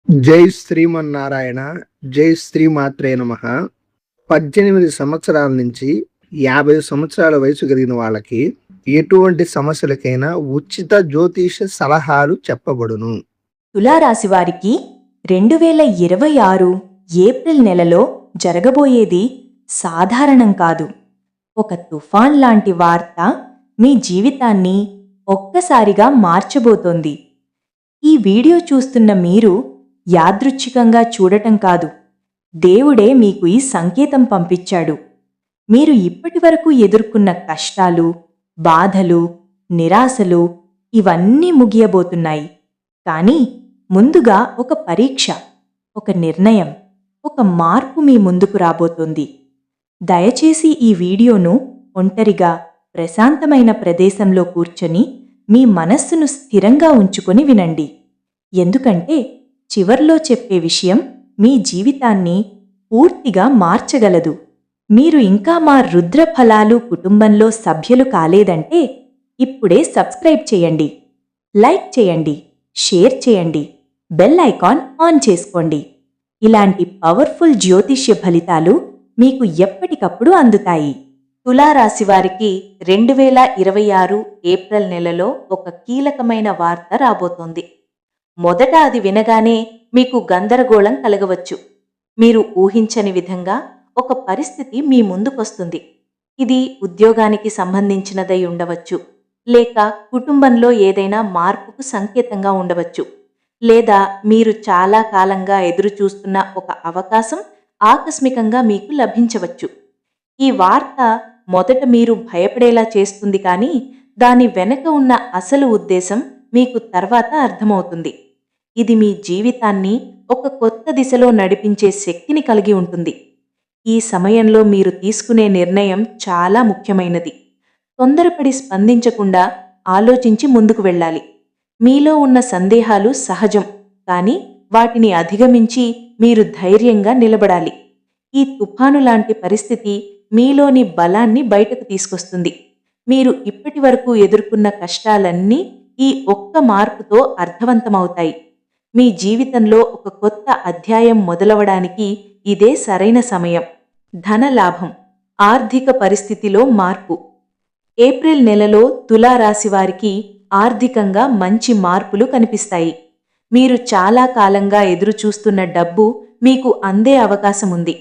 జై శ్రీమన్నారాయణ. జై శ్రీమాత్రే నమః. 18 సంవత్సరాల నుంచి 50 సంవత్సరాల వయసు కలిగిన వాళ్ళకి ఎటువంటి సమస్యలకైనా ఉచిత జ్యోతిష సలహాలు చెప్పబడును. తులారాశి వారికి 2026 ఏప్రిల్ నెలలో జరగబోయేది సాధారణం కాదు. ఒక తుఫాన్ లాంటి వార్త మీ జీవితాన్ని ఒక్కసారిగా మార్చబోతోంది. ఈ వీడియో చూస్తున్న మీరు యాదృచ్ఛికంగా చూడటం కాదు, దేవుడే మీకు ఈ సంకేతం పంపించాడు. మీరు ఇప్పటివరకు ఎదుర్కొన్న కష్టాలు, బాధలు, నిరాశలు ఇవన్నీ ముగియబోతున్నాయి. కానీ ముందుగా ఒక పరీక్ష, ఒక నిర్ణయం, ఒక మార్పు మీ ముందుకు రాబోతోంది. దయచేసి ఈ వీడియోను ఒంటరిగా ప్రశాంతమైన ప్రదేశంలో కూర్చొని మీ మనస్సును స్థిరంగా ఉంచుకొని వినండి. ఎందుకంటే చివర్లో చెప్పే విషయం మీ జీవితాన్ని పూర్తిగా మార్చగలదు. మీరు ఇంకా మా రుద్ర ఫలాలు కుటుంబంలో సభ్యులు కాలేదంటే ఇప్పుడే సబ్స్క్రైబ్ చేయండి, లైక్ చేయండి, షేర్ చేయండి, బెల్ ఐకాన్ ఆన్ చేసుకోండి. ఇలాంటి పవర్ఫుల్ జ్యోతిష్య ఫలితాలు మీకు ఎప్పటికప్పుడు అందుతాయి. తులారాశి వారికి 2026 ఏప్రిల్ నెలలో ఒక కీలకమైన వార్త రాబోతోంది. మొదట అది వినగానే మీకు గందరగోళం కలగవచ్చు. మీరు ఊహించని విధంగా ఒక పరిస్థితి మీ ముందుకొస్తుంది. ఇది ఉద్యోగానికి సంబంధించినదై ఉండవచ్చు, లేక కుటుంబంలో ఏదైనా మార్పుకు సంకేతంగా ఉండవచ్చు, లేదా మీరు చాలా కాలంగా ఎదురుచూస్తున్న ఒక అవకాశం ఆకస్మికంగా మీకు లభించవచ్చు. ఈ వార్త మొదట మీరు భయపడేలా చేస్తుంది, కానీ దాని వెనక ఉన్న అసలు ఉద్దేశం మీకు తర్వాత అర్థమవుతుంది. ఇది మీ జీవితాన్ని ఒక కొత్త దిశలో నడిపించే శక్తిని కలిగి ఉంటుంది. ఈ సమయంలో మీరు తీసుకునే నిర్ణయం చాలా ముఖ్యమైనది. తొందరపడి స్పందించకుండా ఆలోచించి ముందుకు వెళ్ళాలి. మీలో ఉన్న సందేహాలు సహజం, కానీ వాటిని అధిగమించి మీరు ధైర్యంగా నిలబడాలి. ఈ తుఫాను లాంటి పరిస్థితి మీలోని బలాన్ని బయటకు తీసుకొస్తుంది. మీరు ఇప్పటివరకు ఎదుర్కొన్న కష్టాలన్నీ ఈ ఒక్క మార్పుతో అర్థవంతమవుతాయి. మీ జీవితంలో ఒక కొత్త అధ్యాయం మొదలవడానికి ఇదే సరైన సమయం. ధనలాభం, ఆర్థిక పరిస్థితిలో మార్పు. ఏప్రిల్ నెలలో తులారాశి వారికి ఆర్థికంగా మంచి మార్పులు కనిపిస్తాయి. మీరు చాలా కాలంగా ఎదురుచూస్తున్న డబ్బు మీకు అందే అవకాశముంది.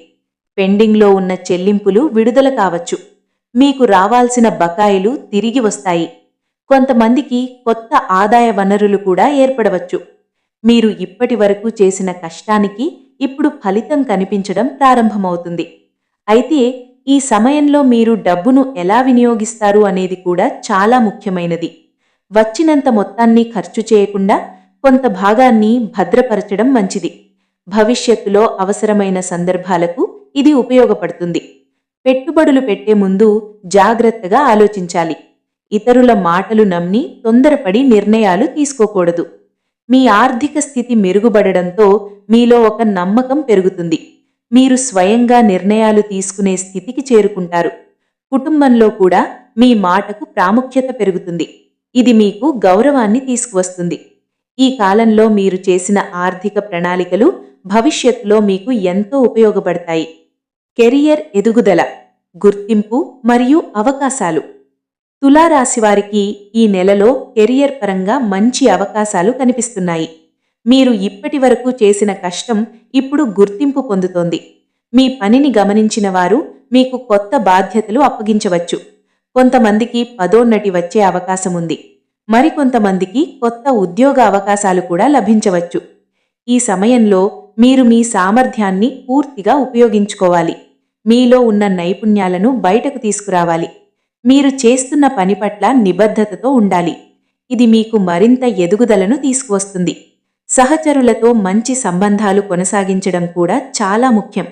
పెండింగ్లో ఉన్న చెల్లింపులు విడుదల కావచ్చు. మీకు రావాల్సిన బకాయిలు తిరిగి వస్తాయి. కొంతమందికి కొత్త ఆదాయ వనరులు కూడా ఏర్పడవచ్చు. మీరు ఇప్పటి వరకు చేసిన కష్టానికి ఇప్పుడు ఫలితం కనిపించడం ప్రారంభమవుతుంది. అయితే ఈ సమయంలో మీరు డబ్బును ఎలా వినియోగిస్తారు అనేది కూడా చాలా ముఖ్యమైనది. వచ్చినంత మొత్తాన్ని ఖర్చు చేయకుండా కొంత భాగాన్ని భద్రపరచడం మంచిది. భవిష్యత్తులో అవసరమైన సందర్భాలకు ఇది ఉపయోగపడుతుంది. పెట్టుబడులు పెట్టే ముందు జాగ్రత్తగా ఆలోచించాలి. ఇతరుల మాటలు నమ్మి తొందరపడి నిర్ణయాలు తీసుకోకూడదు. మీ ఆర్థిక స్థితి మెరుగుపడడంతో మీలో ఒక నమ్మకం పెరుగుతుంది. మీరు స్వయంగా నిర్ణయాలు తీసుకునే స్థితికి చేరుకుంటారు. కుటుంబంలో కూడా మీ మాటకు ప్రాముఖ్యత పెరుగుతుంది. ఇది మీకు గౌరవాన్ని తీసుకువస్తుంది. ఈ కాలంలో మీరు చేసిన ఆర్థిక ప్రణాళికలు భవిష్యత్తులో మీకు ఎంతో ఉపయోగపడతాయి. కెరియర్ ఎదుగుదల, గుర్తింపు మరియు అవకాశాలు. తులారాశివారికి ఈ నెలలో కెరియర్ పరంగా మంచి అవకాశాలు కనిపిస్తున్నాయి. మీరు ఇప్పటివరకు చేసిన కష్టం ఇప్పుడు గుర్తింపు పొందుతోంది. మీ పనిని గమనించిన వారు మీకు కొత్త బాధ్యతలు అప్పగించవచ్చు. కొంతమందికి పదోన్నతి వచ్చే అవకాశముంది. మరికొంతమందికి కొత్త ఉద్యోగ అవకాశాలు కూడా లభించవచ్చు. ఈ సమయంలో మీరు మీ సామర్థ్యాన్ని పూర్తిగా ఉపయోగించుకోవాలి. మీలో ఉన్న నైపుణ్యాలను బయటకు తీసుకురావాలి. మీరు చేస్తున్న పని పట్ల నిబద్ధతతో ఉండాలి. ఇది మీకు మరింత ఎదుగుదలను తీసుకువస్తుంది. సహచరులతో మంచి సంబంధాలు కొనసాగించడం కూడా చాలా ముఖ్యం.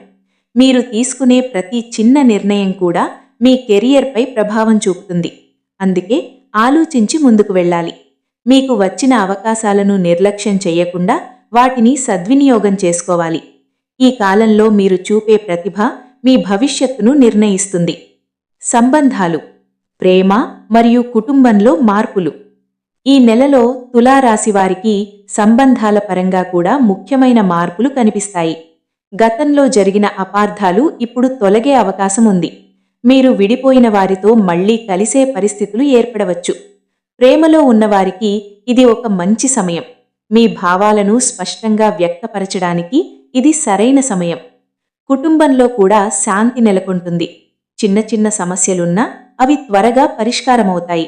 మీరు తీసుకునే ప్రతి చిన్న నిర్ణయం కూడా మీ కెరియర్పై ప్రభావం చూపుతుంది. అందుకే ఆలోచించి ముందుకు వెళ్ళాలి. మీకు వచ్చిన అవకాశాలను నిర్లక్ష్యం చేయకుండా వాటిని సద్వినియోగం చేసుకోవాలి. ఈ కాలంలో మీరు చూపే ప్రతిభ మీ భవిష్యత్తును నిర్ణయిస్తుంది. సంబంధాలు, ప్రేమ మరియు కుటుంబంలో మార్పులు. ఈ నెలలో తులారాశి వారికి సంబంధాల పరంగా కూడా ముఖ్యమైన మార్పులు కనిపిస్తాయి. గతంలో జరిగిన అపార్థాలు ఇప్పుడు తొలగే అవకాశం ఉంది. మీరు విడిపోయిన వారితో మళ్లీ కలిసే పరిస్థితులు ఏర్పడవచ్చు. ప్రేమలో ఉన్నవారికి ఇది ఒక మంచి సమయం. మీ భావాలను స్పష్టంగా వ్యక్తపరచడానికి ఇది సరైన సమయం. కుటుంబంలో కూడా శాంతి నెలకొంటుంది. చిన్న చిన్న సమస్యలున్నా అవి త్వరగా పరిష్కారమవుతాయి.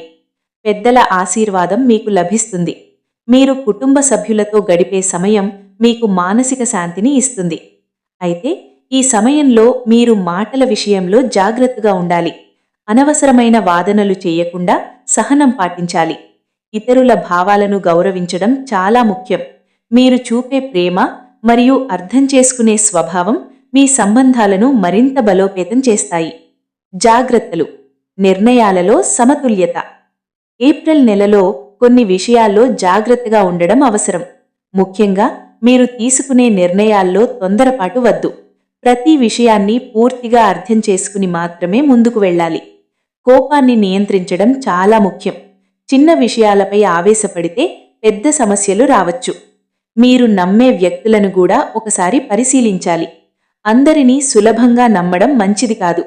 పెద్దల ఆశీర్వాదం మీకు లభిస్తుంది. మీరు కుటుంబ సభ్యులతో గడిపే సమయం మీకు మానసిక శాంతిని ఇస్తుంది. అయితే ఈ సమయంలో మీరు మాటల విషయంలో జాగ్రత్తగా ఉండాలి. అనవసరమైన వాదనలు చేయకుండా సహనం పాటించాలి. ఇతరుల భావాలను గౌరవించడం చాలా ముఖ్యం. మీరు చూపే ప్రేమ మరియు అర్థం చేసుకునే స్వభావం మీ సంబంధాలను మరింత బలోపేతం చేస్తాయి. జాగ్రత్తలు. నిర్ణయాలలో సమతుల్యత. ఏప్రిల్ నెలలో కొన్ని విషయాల్లో జాగ్రత్తగా ఉండడం అవసరం. ముఖ్యంగా మీరు తీసుకునే నిర్ణయాల్లో తొందరపాటు వద్దు. ప్రతి విషయాన్ని పూర్తిగా అర్థం చేసుకుని మాత్రమే ముందుకు వెళ్ళాలి. కోపాన్ని నియంత్రించడం చాలా ముఖ్యం. చిన్న విషయాలపై ఆవేశపడితే పెద్ద సమస్యలు రావచ్చు. మీరు నమ్మే వ్యక్తులను కూడా ఒకసారి పరిశీలించాలి. అందరినీ సులభంగా నమ్మడం మంచిది కాదు.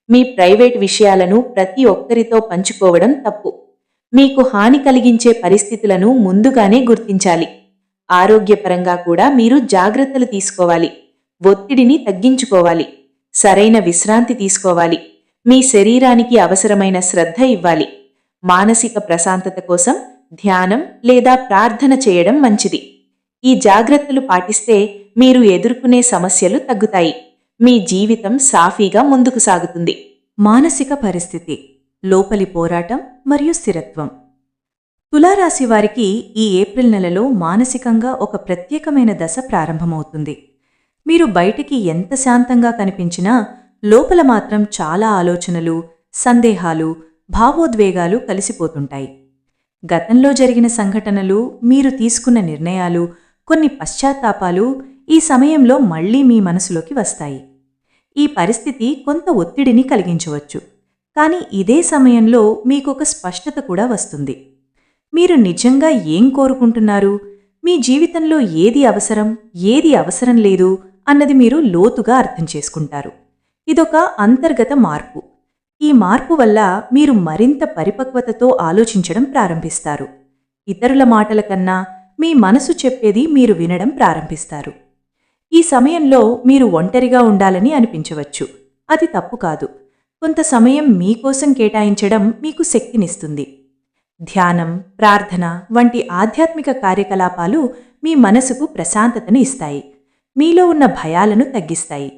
మీ ప్రైవేట్ విషయాలను ప్రతి ఒక్కరితో పంచుకోవడం తప్పు. మీకు హాని కలిగించే పరిస్థితులను ముందుగానే గుర్తించాలి. ఆరోగ్యపరంగా కూడా మీరు జాగ్రత్తలు తీసుకోవాలి. ఒత్తిడిని తగ్గించుకోవాలి. సరైన విశ్రాంతి తీసుకోవాలి. మీ శరీరానికి అవసరమైన శ్రద్ధ ఇవ్వాలి. మానసిక ప్రశాంతత కోసం ధ్యానం లేదా ప్రార్థన చేయడం మంచిది. ఈ జాగ్రత్తలు పాటిస్తే మీరు ఎదుర్కొనే సమస్యలు తగ్గుతాయి. మీ జీవితం సాఫీగా ముందుకు సాగుతుంది. మానసిక పరిస్థితి, లోపలి పోరాటం మరియు స్థిరత్వం. తులారాశి వారికి ఈ ఏప్రిల్ నెలలో మానసికంగా ఒక ప్రత్యేకమైన దశ ప్రారంభమవుతుంది. మీరు బయటికి ఎంత శాంతంగా కనిపించినా లోపల మాత్రం చాలా ఆలోచనలు, సందేహాలు, భావోద్వేగాలు కలిసిపోతుంటాయి. గతంలో జరిగిన సంఘటనలు, మీరు తీసుకున్న నిర్ణయాలు, కొన్ని పశ్చాత్తాపాలు ఈ సమయంలో మళ్లీ మీ మనసులోకి వస్తాయి. ఈ పరిస్థితి కొంత ఒత్తిడిని కలిగించవచ్చు. కానీ ఇదే సమయంలో మీకొక స్పష్టత కూడా వస్తుంది. మీరు నిజంగా ఏం కోరుకుంటున్నారు, మీ జీవితంలో ఏది అవసరం, ఏది అవసరం లేదు అన్నది మీరు లోతుగా అర్థం చేసుకుంటారు. ఇదొక అంతర్గత మార్పు. ఈ మార్పు వల్ల మీరు మరింత పరిపక్వతతో ఆలోచించడం ప్రారంభిస్తారు. ఇతరుల మాటల కన్నా మీ మనసు చెప్పేది మీరు వినడం ప్రారంభిస్తారు. ఈ సమయంలో మీరు ఒంటరిగా ఉండాలని అనిపించవచ్చు. అది తప్పు కాదు. కొంత సమయం మీకోసం కేటాయించడం మీకు శక్తినిస్తుంది. ధ్యానం, ప్రార్థన వంటి ఆధ్యాత్మిక కార్యకలాపాలు మీ మనసుకు ప్రశాంతతను ఇస్తాయి. మీలో ఉన్న భయాలను తగ్గిస్తాయి.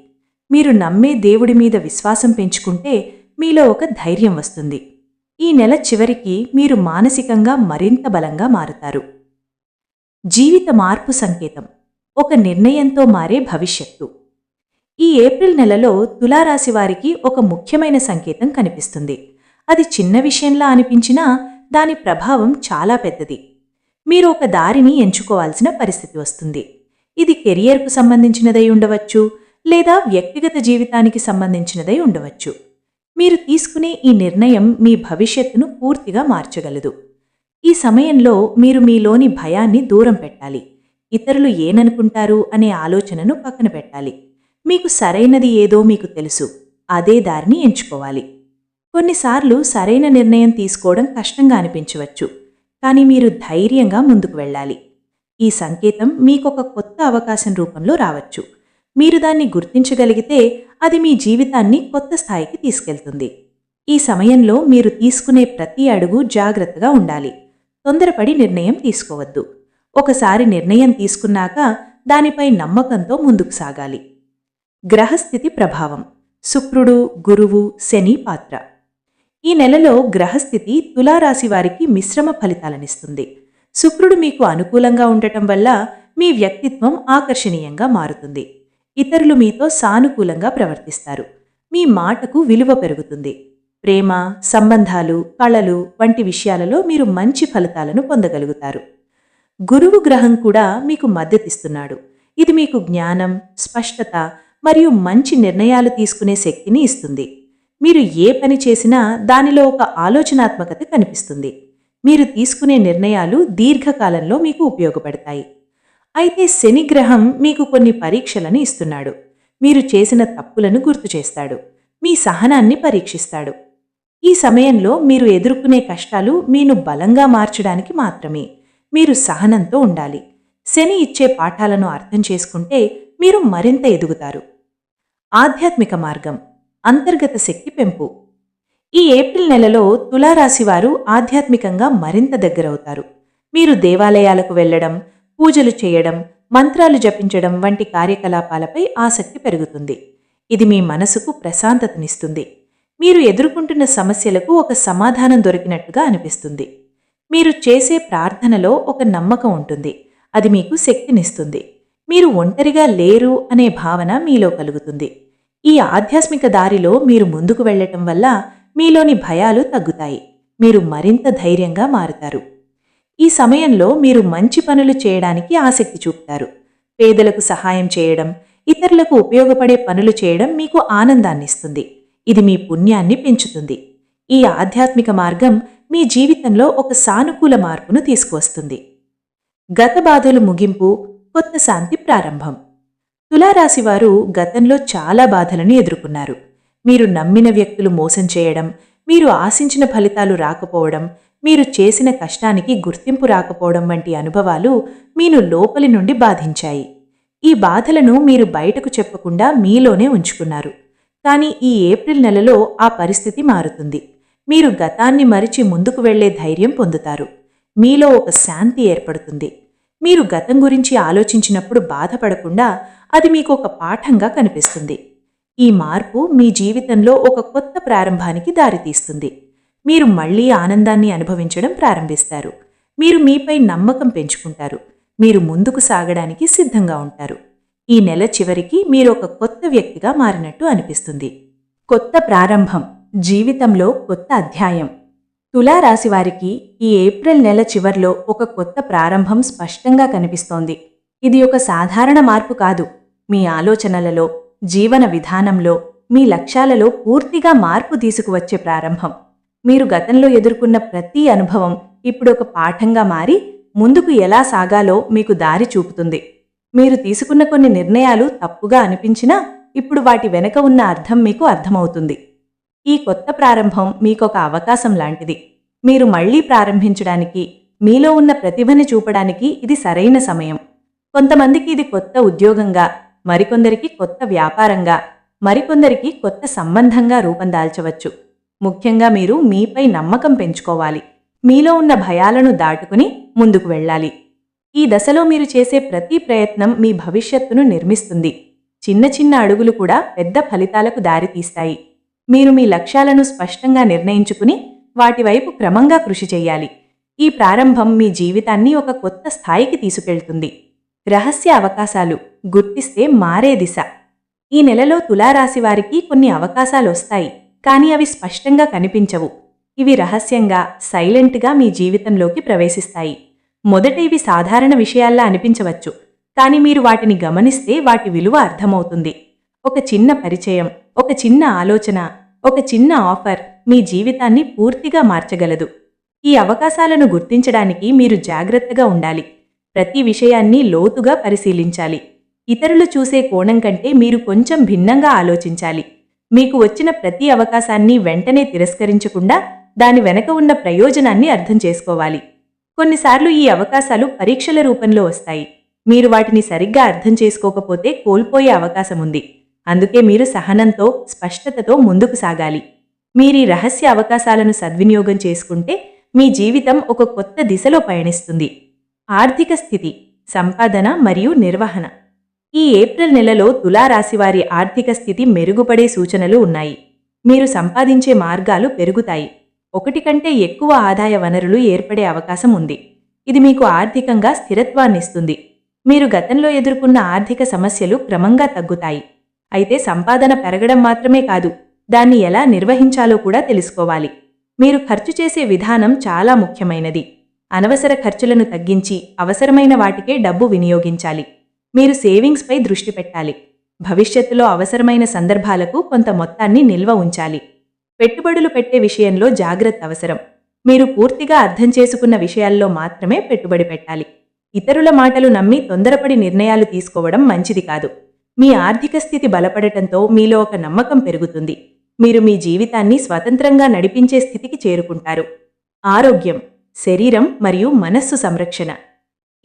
మీరు నమ్మే దేవుడి మీద విశ్వాసం పెంచుకుంటే మీలో ఒక ధైర్యం వస్తుంది. ఈ నెల చివరికి మీరు మానసికంగా మరింత బలంగా మారుతారు. జీవిత మార్పు సంకేతం, ఒక నిర్ణయంతో మారే భవిష్యత్తు. ఈ ఏప్రిల్ నెలలో తులారాశి వారికి ఒక ముఖ్యమైన సంకేతం కనిపిస్తుంది. అది చిన్న విషయంలా అనిపించినా దాని ప్రభావం చాలా పెద్దది. మీరు ఒక దారిని ఎంచుకోవాల్సిన పరిస్థితి వస్తుంది. ఇది కెరియర్కు సంబంధించినదై ఉండవచ్చు, లేదా వ్యక్తిగత జీవితానికి సంబంధించినదై ఉండవచ్చు. మీరు తీసుకునే ఈ నిర్ణయం మీ భవిష్యత్తును పూర్తిగా మార్చగలదు. ఈ సమయంలో మీరు మీలోని భయాన్ని దూరం పెట్టాలి. ఇతరులు ఏననుకుంటారు అనే ఆలోచనను పక్కన పెట్టాలి. మీకు సరైనది ఏదో మీకు తెలుసు. అదే దారిని ఎంచుకోవాలి. కొన్నిసార్లు సరైన నిర్ణయం తీసుకోవడం కష్టంగా అనిపించవచ్చు, కానీ మీరు ధైర్యంగా ముందుకు వెళ్ళాలి. ఈ సంకేతం మీకొక కొత్త అవకాశం రూపంలో రావచ్చు. మీరు దాన్ని గుర్తించగలిగితే అది మీ జీవితాన్ని కొత్త స్థాయికి తీసుకెళ్తుంది. ఈ సమయంలో మీరు తీసుకునే ప్రతి అడుగు జాగ్రత్తగా ఉండాలి. తొందరపడి నిర్ణయం తీసుకోవద్దు. ఒకసారి నిర్ణయం తీసుకున్నాక దానిపై నమ్మకంతో ముందుకు సాగాలి. గ్రహస్థితి ప్రభావం, శుక్రుడు, గురువు, శని పాత్ర. ఈ నెలలో గ్రహస్థితి తులారాశి వారికి మిశ్రమ ఫలితాలనిస్తుంది. శుక్రుడు మీకు అనుకూలంగా ఉండటం వల్ల మీ వ్యక్తిత్వం ఆకర్షణీయంగా మారుతుంది. ఇతరులు మీతో సానుకూలంగా ప్రవర్తిస్తారు. మీ మాటకు విలువ పెరుగుతుంది. ప్రేమ, సంబంధాలు, కళలు వంటి విషయాలలో మీరు మంచి ఫలితాలను పొందగలుగుతారు. గురువు గ్రహం కూడా మీకు మద్దతిస్తున్నాడు. ఇది మీకు జ్ఞానం, స్పష్టత మరియు మంచి నిర్ణయాలు తీసుకునే శక్తిని ఇస్తుంది. మీరు ఏ పని చేసినా దానిలో ఒక ఆలోచనాత్మకత కనిపిస్తుంది. మీరు తీసుకునే నిర్ణయాలు దీర్ఘకాలంలో మీకు ఉపయోగపడతాయి. అయితే శనిగ్రహం మీకు కొన్ని పరీక్షలను ఇస్తున్నాడు. మీరు చేసిన తప్పులను గుర్తుచేస్తాడు. మీ సహనాన్ని పరీక్షిస్తాడు. ఈ సమయంలో మీరు ఎదుర్కొనే కష్టాలు మీను బలంగా మార్చడానికి మాత్రమే. మీరు సహనంతో ఉండాలి. శని ఇచ్చే పాఠాలను అర్థం చేసుకుంటే మీరు మరింత ఎదుగుతారు. ఆధ్యాత్మిక మార్గం, అంతర్గత శక్తి పెంపు. ఈ ఏప్రిల్ నెలలో తులారాశివారు ఆధ్యాత్మికంగా మరింత దగ్గరవుతారు. మీరు దేవాలయాలకు వెళ్లడం, పూజలు చేయడం, మంత్రాలు జపించడం వంటి కార్యకలాపాలపై ఆసక్తి పెరుగుతుంది. ఇది మీ మనసుకు ప్రశాంతతనిస్తుంది. మీరు ఎదుర్కొంటున్న సమస్యలకు ఒక సమాధానం దొరికినట్టుగా అనిపిస్తుంది. మీరు చేసే ప్రార్థనలో ఒక నమ్మకం ఉంటుంది. అది మీకు శక్తినిస్తుంది. మీరు ఒంటరిగా లేరు అనే భావన మీలో కలుగుతుంది. ఈ ఆధ్యాత్మిక దారిలో మీరు ముందుకు వెళ్లటం వల్ల మీలోని భయాలు తగ్గుతాయి. మీరు మరింత ధైర్యంగా మారుతారు. ఈ సమయంలో మీరు మంచి పనులు చేయడానికి ఆసక్తి చూపుతారు. పేదలకు సహాయం చేయడం, ఇతరులకు ఉపయోగపడే పనులు చేయడం మీకు ఆనందాన్నిస్తుంది. ఇది మీ పుణ్యాన్ని పెంచుతుంది. ఈ ఆధ్యాత్మిక మార్గం మీ జీవితంలో ఒక సానుకూల మార్పును తీసుకువస్తుంది. గత బాధలు ముగింపు, కొత్త శాంతి ప్రారంభం. తులారాశివారు గతంలో చాలా బాధలను ఎదుర్కొన్నారు. మీరు నమ్మిన వ్యక్తులు మోసం చేయడం, మీరు ఆశించిన ఫలితాలు రాకపోవడం, మీరు చేసిన కష్టానికి గుర్తింపు రాకపోవడం వంటి అనుభవాలు మీను లోపలి నుండి బాధించాయి. ఈ బాధలను మీరు బయటకు చెప్పకుండా మీలోనే ఉంచుకున్నారు. కానీ ఈ ఏప్రిల్ నెలలో ఆ పరిస్థితి మారుతుంది. మీరు గతాన్ని మరిచి ముందుకు వెళ్లే ధైర్యం పొందుతారు. మీలో ఒక శాంతి ఏర్పడుతుంది. మీరు గతం గురించి ఆలోచించినప్పుడు బాధపడకుండా అది మీకు ఒక పాఠంగా కనిపిస్తుంది. ఈ మార్పు మీ జీవితంలో ఒక కొత్త ప్రారంభానికి దారితీస్తుంది. మీరు మళ్లీ ఆనందాన్ని అనుభవించడం ప్రారంభిస్తారు. మీరు మీపై నమ్మకం పెంచుకుంటారు. మీరు ముందుకు సాగడానికి సిద్ధంగా ఉంటారు. ఈ నెల చివరికి మీరు ఒక కొత్త వ్యక్తిగా మారినట్టు అనిపిస్తుంది. కొత్త ప్రారంభం, జీవితంలో కొత్త అధ్యాయం. తులారాశివారికి ఈ ఏప్రిల్ నెల చివర్లో ఒక కొత్త ప్రారంభం స్పష్టంగా కనిపిస్తోంది. ఇది ఒక సాధారణ మార్పు కాదు. మీ ఆలోచనలలో, జీవన విధానంలో, మీ లక్ష్యాలలో పూర్తిగా మార్పు తీసుకువచ్చే ప్రారంభం. మీరు గతంలో ఎదుర్కొన్న ప్రతి అనుభవం ఇప్పుడు ఒక పాఠంగా మారి ముందుకు ఎలా సాగాలో మీకు దారి చూపుతుంది. మీరు తీసుకున్న కొన్ని నిర్ణయాలు తప్పుగా అనిపించినా ఇప్పుడు వాటి వెనుక ఉన్న అర్థం మీకు అర్థమవుతుంది. ఈ కొత్త ప్రారంభం మీకొక అవకాశం లాంటిది. మీరు మళ్లీ ప్రారంభించడానికి, మీలో ఉన్న ప్రతిభని చూపడానికి ఇది సరైన సమయం. కొంతమందికి ఇది కొత్త ఉద్యోగంగా, మరికొందరికి కొత్త వ్యాపారంగా, మరికొందరికి కొత్త సంబంధంగా రూపం దాల్చవచ్చు. ముఖ్యంగా మీరు మీపై నమ్మకం పెంచుకోవాలి. మీలో ఉన్న భయాలను దాటుకుని ముందుకు వెళ్ళాలి. ఈ దశలో మీరు చేసే ప్రతి ప్రయత్నం మీ భవిష్యత్తును నిర్మిస్తుంది. చిన్న చిన్న అడుగులు కూడా పెద్ద ఫలితాలకు దారితీస్తాయి. మీరు మీ లక్ష్యాలను స్పష్టంగా నిర్ణయించుకుని వాటివైపు క్రమంగా కృషి చెయ్యాలి. ఈ ప్రారంభం మీ జీవితాన్ని ఒక కొత్త స్థాయికి తీసుకెళ్తుంది. రహస్య అవకాశాలు, గుర్తిస్తే మారే దిశ. ఈ నెలలో తులారాశివారికి కొన్ని అవకాశాలొస్తాయి, కానీ అవి స్పష్టంగా కనిపించవు. ఇవి రహస్యంగా, సైలెంట్గా మీ జీవితంలోకి ప్రవేశిస్తాయి. మొదట ఇవి సాధారణ విషయాల్లా అనిపించవచ్చు, కానీ మీరు వాటిని గమనిస్తే వాటి విలువ అర్థమవుతుంది. ఒక చిన్న పరిచయం, ఒక చిన్న ఆలోచన, ఒక చిన్న ఆఫర్ మీ జీవితాన్ని పూర్తిగా మార్చగలదు. ఈ అవకాశాలను గుర్తించడానికి మీరు జాగ్రత్తగా ఉండాలి. ప్రతి విషయాన్ని లోతుగా పరిశీలించాలి. ఇతరులు చూసే కోణం కంటే మీరు కొంచెం భిన్నంగా ఆలోచించాలి. మీకు వచ్చిన ప్రతి అవకాశాన్ని వెంటనే తిరస్కరించకుండా దాని వెనక ఉన్న ప్రయోజనాన్ని అర్థం చేసుకోవాలి. కొన్నిసార్లు ఈ అవకాశాలు పరీక్షల రూపంలో వస్తాయి. మీరు వాటిని సరిగ్గా అర్థం చేసుకోకపోతే కోల్పోయే అవకాశముంది. అందుకే మీరు సహనంతో, స్పష్టతతో ముందుకు సాగాలి. మీరీ రహస్య అవకాశాలను సద్వినియోగం చేసుకుంటే మీ జీవితం ఒక కొత్త దిశలో పయనిస్తుంది. ఆర్థిక స్థితి, సంపాదన మరియు నిర్వహణ. ఈ ఏప్రిల్ నెలలో తులారాశివారి ఆర్థిక స్థితి మెరుగుపడే సూచనలు ఉన్నాయి. మీరు సంపాదించే మార్గాలు పెరుగుతాయి. ఒకటి కంటే ఎక్కువ ఆదాయ వనరులు ఏర్పడే అవకాశం ఉంది. ఇది మీకు ఆర్థికంగా స్థిరత్వాన్నిస్తుంది. మీరు గతంలో ఎదుర్కొన్న ఆర్థిక సమస్యలు క్రమంగా తగ్గుతాయి. అయితే సంపాదన పెరగడం మాత్రమే కాదు, దాన్ని ఎలా నిర్వహించాలో కూడా తెలుసుకోవాలి. మీరు ఖర్చు చేసే విధానం చాలా ముఖ్యమైనది. అనవసర ఖర్చులను తగ్గించి అవసరమైన వాటికే డబ్బు వినియోగించాలి. మీరు సేవింగ్స్పై దృష్టి పెట్టాలి. భవిష్యత్తులో అవసరమైన సందర్భాలకు కొంత మొత్తాన్ని నిల్వ ఉంచాలి. పెట్టుబడులు పెట్టే విషయంలో జాగ్రత్త అవసరం. మీరు పూర్తిగా అర్థం చేసుకున్న విషయాల్లో మాత్రమే పెట్టుబడి పెట్టాలి. ఇతరుల మాటలు నమ్మి తొందరపడి నిర్ణయాలు తీసుకోవడం మంచిది కాదు. మీ ఆర్థిక స్థితి బలపడటంతో మీలో ఒక నమ్మకం పెరుగుతుంది. మీరు మీ జీవితాన్ని స్వతంత్రంగా నడిపించే స్థితికి చేరుకుంటారు. ఆరోగ్యం, శరీరం మరియు మనస్సు సంరక్షణ.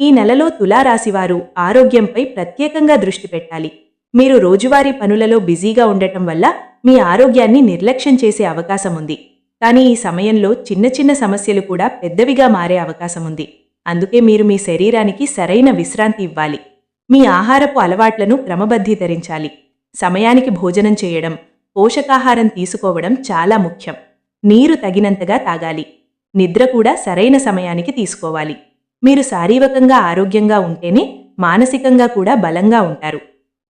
ఈ నెలలో తులారాశివారు ఆరోగ్యంపై ప్రత్యేకంగా దృష్టి పెట్టాలి. మీరు రోజువారీ పనులలో బిజీగా ఉండటం వల్ల మీ ఆరోగ్యాన్ని నిర్లక్ష్యం చేసే అవకాశం ఉంది. కానీ ఈ సమయంలో చిన్న చిన్న సమస్యలు కూడా పెద్దవిగా మారే అవకాశం ఉంది. అందుకే మీరు మీ శరీరానికి సరైన విశ్రాంతి ఇవ్వాలి. మీ ఆహారపు అలవాట్లను క్రమబద్ధీకరించాలి. సమయానికి భోజనం చేయడం, పోషకాహారం తీసుకోవడం చాలా ముఖ్యం. నీరు తగినంతగా తాగాలి. నిద్ర కూడా సరైన సమయానికి తీసుకోవాలి. మీరు శారీరకంగా ఆరోగ్యంగా ఉంటేనే మానసికంగా కూడా బలంగా ఉంటారు.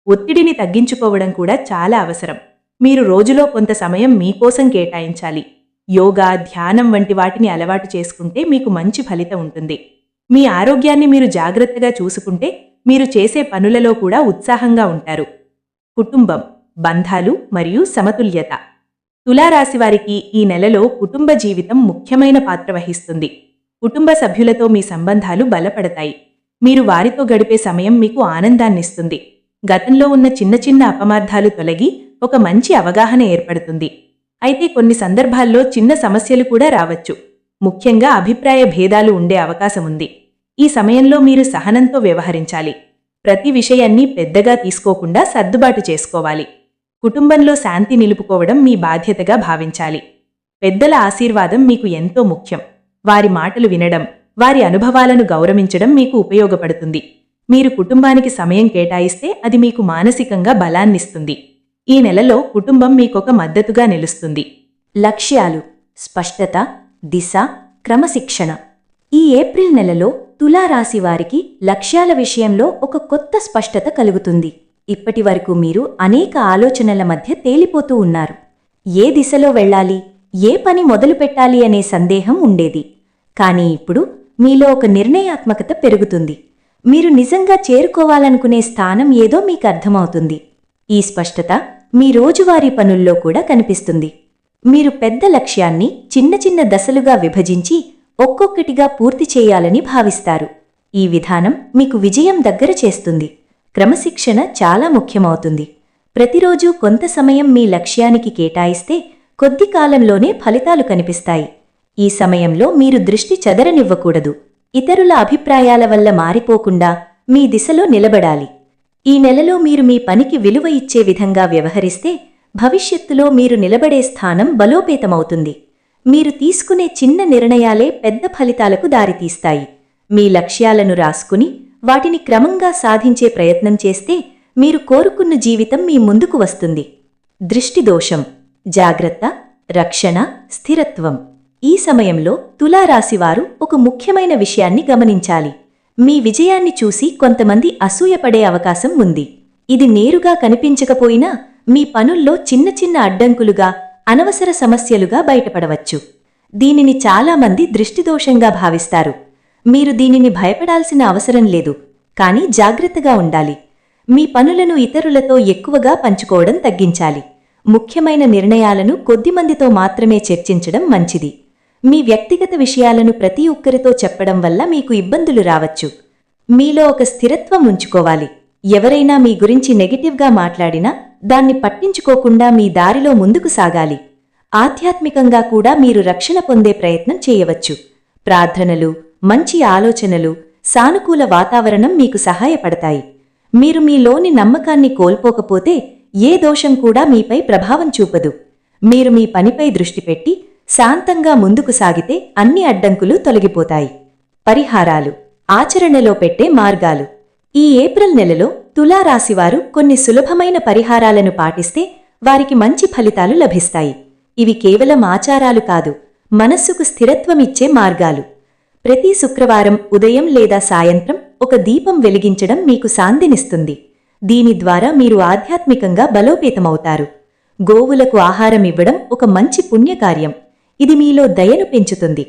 ఒత్తిడిని తగ్గించుకోవడం కూడా చాలా అవసరం. మీరు రోజులో కొంత సమయం మీకోసం కేటాయించాలి. యోగా, ధ్యానం వంటి వాటిని అలవాటు చేసుకుంటే మీకు మంచి ఫలితం ఉంటుంది. మీ ఆరోగ్యాన్ని మీరు జాగ్రత్తగా చూసుకుంటే మీరు చేసే పనులలో కూడా ఉత్సాహంగా ఉంటారు. కుటుంబం, బంధాలు మరియు సమతుల్యత. తులారాశివారికి ఈ నెలలో కుటుంబ జీవితం ముఖ్యమైన పాత్ర వహిస్తుంది. కుటుంబ సభ్యులతో మీ సంబంధాలు బలపడతాయి. మీరు వారితో గడిపే సమయం మీకు ఆనందాన్నిస్తుంది. గతంలో ఉన్న చిన్న చిన్న అపమార్థాలు తొలగి ఒక మంచి అవగాహన ఏర్పడుతుంది. అయితే కొన్ని సందర్భాల్లో చిన్న సమస్యలు కూడా రావచ్చు. ముఖ్యంగా అభిప్రాయ భేదాలు ఉండే అవకాశముంది. ఈ సమయంలో మీరు సహనంతో వ్యవహరించాలి. ప్రతి విషయాన్ని పెద్దగా తీసుకోకుండా సర్దుబాటు చేసుకోవాలి. కుటుంబంలో శాంతి నిలుపుకోవడం మీ బాధ్యతగా భావించాలి. పెద్దల ఆశీర్వాదం మీకు ఎంతో ముఖ్యం. వారి మాటలు వినడం, వారి అనుభవాలను గౌరవించడం మీకు ఉపయోగపడుతుంది. మీరు కుటుంబానికి సమయం కేటాయిస్తే అది మీకు మానసికంగా బలాన్నిస్తుంది. ఈ నెలలో కుటుంబం మీకొక మద్దతుగా నిలుస్తుంది. లక్ష్యాలు, స్పష్టత, దిశ, క్రమశిక్షణ. ఈ ఏప్రిల్ నెలలో తులారాశివారికి లక్ష్యాల విషయంలో ఒక కొత్త స్పష్టత కలుగుతుంది. ఇప్పటివరకు మీరు అనేక ఆలోచనల మధ్య తేలిపోతూ ఉన్నారు. ఏ దిశలో వెళ్ళాలి, ఏ పని మొదలుపెట్టాలి అనే సందేహం ఉండేది. కానీ ఇప్పుడు మీలో ఒక నిర్ణయాత్మకత పెరుగుతుంది. మీరు నిజంగా చేరుకోవాలనుకునే స్థానం ఏదో మీకు అర్థమవుతుంది. ఈ స్పష్టత మీ రోజువారీ పనుల్లో కూడా కనిపిస్తుంది. మీరు పెద్ద లక్ష్యాన్ని చిన్న చిన్న దశలుగా విభజించి ఒక్కొక్కటిగా పూర్తి చేయాలని భావిస్తారు. ఈ విధానం మీకు విజయం దగ్గర చేస్తుంది. క్రమశిక్షణ చాలా ముఖ్యమవుతుంది. ప్రతిరోజూ కొంత సమయం మీ లక్ష్యానికి కేటాయిస్తే కొద్ది కాలంలోనే ఫలితాలు కనిపిస్తాయి. ఈ సమయంలో మీరు దృష్టి చెదరనివ్వకూడదు. ఇతరుల అభిప్రాయాల వల్ల మారిపోకుండా మీ దిశలో నిలబడాలి. ఈ నెలలో మీరు మీ పనికి విలువ ఇచ్చే విధంగా వ్యవహరిస్తే భవిష్యత్తులో మీరు నిలబడే స్థానం బలోపేతమవుతుంది. మీరు తీసుకునే చిన్న నిర్ణయాలే పెద్ద ఫలితాలకు దారితీస్తాయి. మీ లక్ష్యాలను రాసుకుని వాటిని క్రమంగా సాధించే ప్రయత్నం చేస్తే మీరు కోరుకున్న జీవితం మీ ముందుకు వస్తుంది. దృష్టిదోషం, జాగ్రత్త, రక్షణ, స్థిరత్వం. ఈ సమయంలో తులారాశివారు ఒక ముఖ్యమైన విషయాన్ని గమనించాలి. మీ విజయాన్ని చూసి కొంతమంది అసూయపడే అవకాశం ఉంది. ఇది నేరుగా కనిపించకపోయినా మీ పనుల్లో చిన్న చిన్న అడ్డంకులుగా, అనవసర సమస్యలుగా బయటపడవచ్చు. దీనిని చాలామంది దృష్టిదోషంగా భావిస్తారు. మీరు దీనిని భయపడాల్సిన అవసరం లేదు, కానీ జాగ్రత్తగా ఉండాలి. మీ పనులను ఇతరులతో ఎక్కువగా పంచుకోవడం తగ్గించాలి. ముఖ్యమైన నిర్ణయాలను కొద్దిమందితో మాత్రమే చర్చించడం మంచిది. మీ వ్యక్తిగత విషయాలను ప్రతి ఒక్కరితో చెప్పడం వల్ల మీకు ఇబ్బందులు రావచ్చు. మీలో ఒక స్థిరత్వం ఉంచుకోవాలి. ఎవరైనా మీ గురించి నెగటివ్గా మాట్లాడినా దాన్ని పట్టించుకోకుండా మీ దారిలో ముందుకు సాగాలి. ఆధ్యాత్మికంగా కూడా మీరు రక్షణ పొందే ప్రయత్నం చేయవచ్చు. ప్రార్థనలు, మంచి ఆలోచనలు, సానుకూల వాతావరణం మీకు సహాయపడతాయి. మీరు మీలోని నమ్మకాన్ని కోల్పోకపోతే ఏ దోషం కూడా మీపై ప్రభావం చూపదు. మీరు మీ పనిపై దృష్టి పెట్టి శాంతంగా ముందుకు సాగితే అన్ని అడ్డంకులు తొలగిపోతాయి. పరిహారాలు, ఆచరణలో పెట్టే మార్గాలు. ఈ ఏప్రిల్ నెలలో తులారాశివారు కొన్ని సులభమైన పరిహారాలను పాటిస్తే వారికి మంచి ఫలితాలు లభిస్తాయి. ఇవి కేవలం ఆచారాలు కాదు, మనస్సుకు స్థిరత్వమిచ్చే మార్గాలు. ప్రతి శుక్రవారం ఉదయం లేదా సాయంత్రం ఒక దీపం వెలిగించడం మీకు శాంతినిస్తుంది. దీని ద్వారా మీరు ఆధ్యాత్మికంగా బలోపేతమవుతారు. గోవులకు ఆహారం ఇవ్వడం ఒక మంచి పుణ్యకార్యం. ఇది మీలో దయను పెంచుతుంది.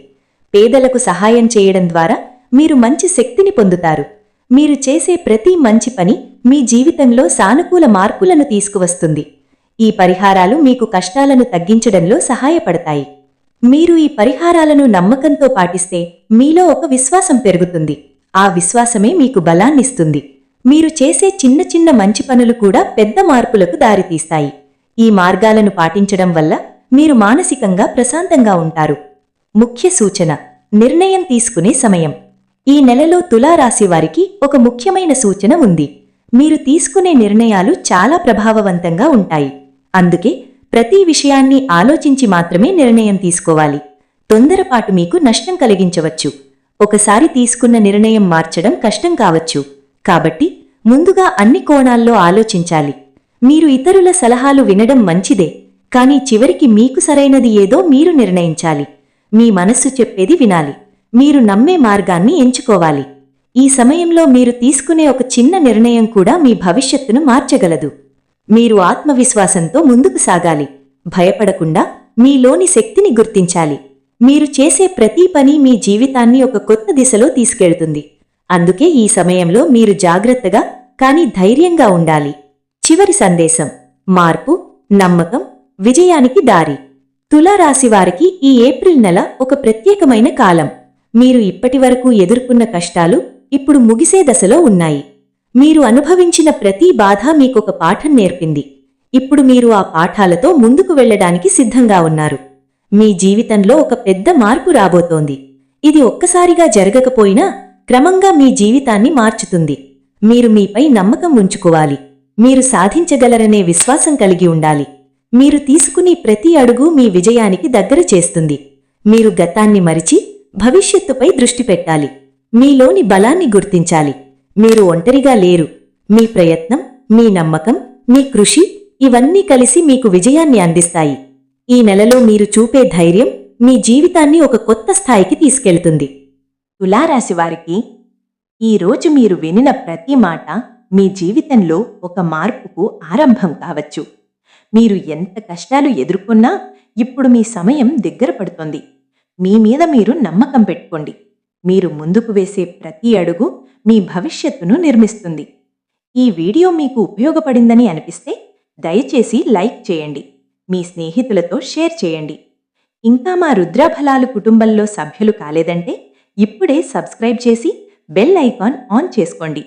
పేదలకు సహాయం చేయడం ద్వారా మీరు మంచి శక్తిని పొందుతారు. మీరు చేసే ప్రతి మంచి పని మీ జీవితంలో సానుకూల మార్పులను తీసుకువస్తుంది. ఈ పరిహారాలు మీకు కష్టాలను తగ్గించడంలో సహాయపడతాయి. మీరు ఈ పరిహారాలను నమ్మకంతో పాటిస్తే మీలో ఒక విశ్వాసం పెరుగుతుంది. ఆ విశ్వాసమే మీకు బలాన్నిస్తుంది. మీరు చేసే చిన్న చిన్న మంచి పనులు కూడా పెద్ద మార్పులకు దారితీస్తాయి. ఈ మార్గాలను పాటించడం వల్ల మీరు మానసికంగా ప్రశాంతంగా ఉంటారు. ముఖ్య సూచన: నిర్ణయం తీసుకునే సమయం. ఈ నెలలో తులారాశి వారికి ఒక ముఖ్యమైన సూచన ఉంది. మీరు తీసుకునే నిర్ణయాలు చాలా ప్రభావవంతంగా ఉంటాయి. అందుకే ప్రతి విషయాన్ని ఆలోచించి మాత్రమే నిర్ణయం తీసుకోవాలి. తొందరపాటు మీకు నష్టం కలిగించవచ్చు. ఒకసారి తీసుకున్న నిర్ణయం మార్చడం కష్టం కావచ్చు. కాబట్టి ముందుగా అన్ని కోణాల్లో ఆలోచించాలి. మీరు ఇతరుల సలహాలు వినడం మంచిదే, కానీ చివరికి మీకు సరైనది ఏదో మీరు నిర్ణయించాలి. మీ మనస్సు చెప్పేది వినాలి. మీరు నమ్మే మార్గాన్ని ఎంచుకోవాలి. ఈ సమయంలో మీరు తీసుకునే ఒక చిన్న నిర్ణయం కూడా మీ భవిష్యత్తును మార్చగలదు. మీరు ఆత్మవిశ్వాసంతో ముందుకు సాగాలి. భయపడకుండా మీలోని శక్తిని గుర్తించాలి. మీరు చేసే ప్రతి పని మీ జీవితాన్ని ఒక కొత్త దిశలో తీసుకెళ్తుంది. అందుకే ఈ సమయంలో మీరు జాగ్రత్తగా కానీ ధైర్యంగా ఉండాలి. చివరి సందేశం: మార్పు, నమ్మకం, విజయానికి దారి. తులారాశివారికి ఈ ఏప్రిల్ నెల ఒక ప్రత్యేకమైన కాలం. మీరు ఇప్పటివరకు ఎదుర్కొన్న కష్టాలు ఇప్పుడు ముగిసే దశలో ఉన్నాయి. మీరు అనుభవించిన ప్రతి బాధ మీకొక పాఠం నేర్పింది. ఇప్పుడు మీరు ఆ పాఠాలతో ముందుకు వెళ్లడానికి సిద్ధంగా ఉన్నారు. మీ జీవితంలో ఒక పెద్ద మార్పు రాబోతోంది. ఇది ఒక్కసారిగా జరగకపోయినా క్రమంగా మీ జీవితాన్ని మార్చుతుంది. మీరు మీపై నమ్మకం ఉంచుకోవాలి. మీరు సాధించగలరనే విశ్వాసం కలిగి ఉండాలి. మీరు తీసుకునే ప్రతి అడుగు మీ విజయానికి దగ్గర చేస్తుంది. మీరు గతాన్ని మరిచి భవిష్యత్తుపై దృష్టి పెట్టాలి. మీలోని బలాన్ని గుర్తించాలి. మీరు ఒంటరిగా లేరు. మీ ప్రయత్నం, మీ నమ్మకం, మీ కృషి ఇవన్నీ కలిసి మీకు విజయాన్ని అందిస్తాయి. ఈ నెలలో మీరు చూపే ధైర్యం మీ జీవితాన్ని ఒక కొత్త స్థాయికి తీసుకెళ్తుంది. తులారాశివారికి ఈరోజు మీరు వినిన ప్రతి మాట మీ జీవితంలో ఒక మార్పుకు ఆరంభం కావచ్చు. మీరు ఎంత కష్టాలు ఎదుర్కొన్నా ఇప్పుడు మీ సమయం దగ్గర పడుతోంది. మీ మీద మీరు నమ్మకం పెట్టుకోండి. మీరు ముందుకు వేసే ప్రతి అడుగు మీ భవిష్యత్తును నిర్మిస్తుంది. ఈ వీడియో మీకు ఉపయోగపడిందని అనిపిస్తే దయచేసి లైక్ చేయండి. మీ స్నేహితులతో షేర్ చేయండి. ఇంకా మా రుద్రాఫలాలు కుటుంబంలో సభ్యులు కాలేదంటే ఇప్పుడే సబ్స్క్రైబ్ చేసి బెల్ ఐకాన్ ఆన్ చేసుకోండి.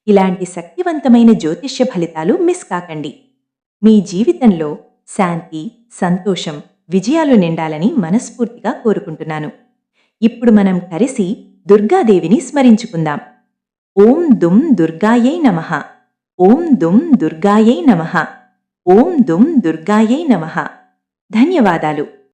ఇలాంటి శక్తివంతమైన జ్యోతిష్య ఫలితాలు మిస్ కాకండి. మీ జీవితంలో శాంతి, సంతోషం, విజయాలు నిండాలని మనస్ఫూర్తిగా కోరుకుంటున్నాను. ఇప్పుడు మనం కలిసి దుర్గాదేవిని స్మరించుకుందాం. ఓం దుం దుర్గాయై నమః. ఓం దుం దుర్గాయై నమః. ఓం దుం దుర్గాయై నమః. ధన్యవాదాలు.